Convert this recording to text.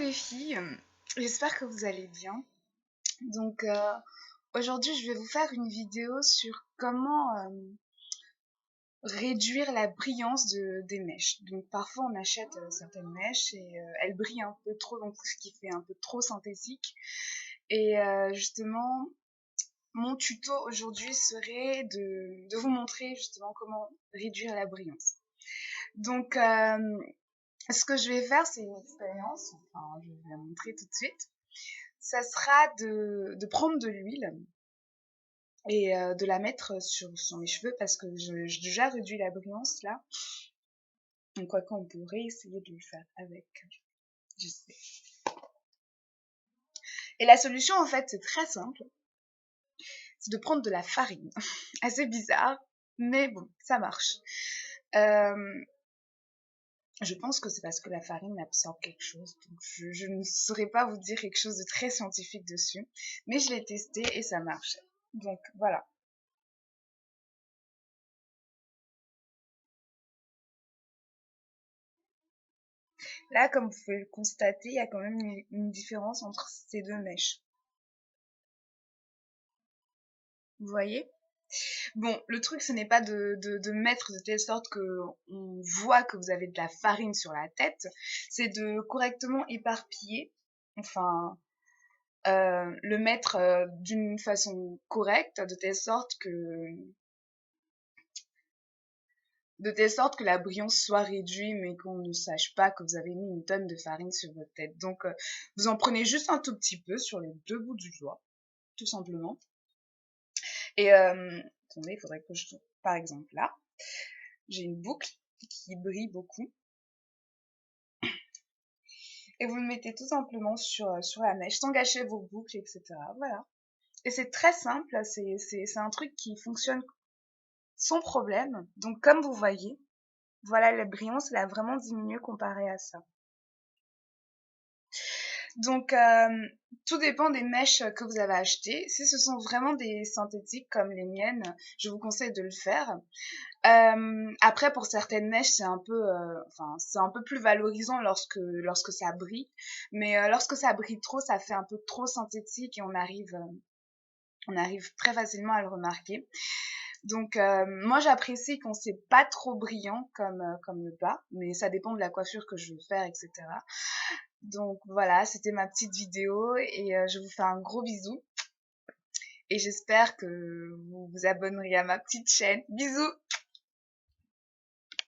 les filles, j'espère que vous allez bien. Donc aujourd'hui je vais vous faire une vidéo sur comment réduire la brillance des mèches. Donc parfois on achète certaines mèches et elles brillent un peu trop, donc ce qui fait un peu trop synthétique. Et justement mon tuto aujourd'hui serait de vous montrer justement comment réduire la brillance. Donc ce que je vais faire, c'est une expérience, enfin je vais vous la montrer tout de suite. Ça sera de prendre de l'huile et de la mettre sur mes cheveux parce que j'ai déjà réduit la brillance là. Donc quoi qu'on pourrait essayer de le faire avec, je sais. Et la solution en fait c'est très simple, c'est de prendre de la farine. Assez bizarre, mais bon, ça marche. Je pense que c'est parce que la farine absorbe quelque chose, donc je ne saurais pas vous dire quelque chose de très scientifique dessus, mais je l'ai testé et ça marche. Donc voilà. Là, comme vous pouvez le constater, il y a quand même une différence entre ces deux mèches. Vous voyez? Bon, le truc, ce n'est pas de mettre de telle sorte que on voit que vous avez de la farine sur la tête, c'est de correctement éparpiller, enfin, le mettre d'une façon correcte, de telle sorte que la brillance soit réduite, mais qu'on ne sache pas que vous avez mis une tonne de farine sur votre tête. Donc, vous en prenez juste un tout petit peu sur les deux bouts du doigt, tout simplement. Et attendez, il faudrait que je... Par exemple, là, j'ai une boucle qui brille beaucoup. Et vous le mettez tout simplement sur la mèche, sans gâcher vos boucles, etc. Voilà. Et c'est très simple, c'est un truc qui fonctionne sans problème. Donc, comme vous voyez, voilà, la brillance, elle a vraiment diminué comparé à ça. Donc, tout dépend des mèches que vous avez achetées. Si ce sont vraiment des synthétiques comme les miennes, je vous conseille de le faire. Après, pour certaines mèches, c'est un peu plus valorisant lorsque ça brille. Mais lorsque ça brille trop, ça fait un peu trop synthétique et on arrive très facilement à le remarquer. Donc, moi, j'apprécie quand c'est pas trop brillant comme le bas, mais ça dépend de la coiffure que je veux faire, etc. Donc voilà, c'était ma petite vidéo et je vous fais un gros bisou et j'espère que vous vous abonnerez à ma petite chaîne. Bisous!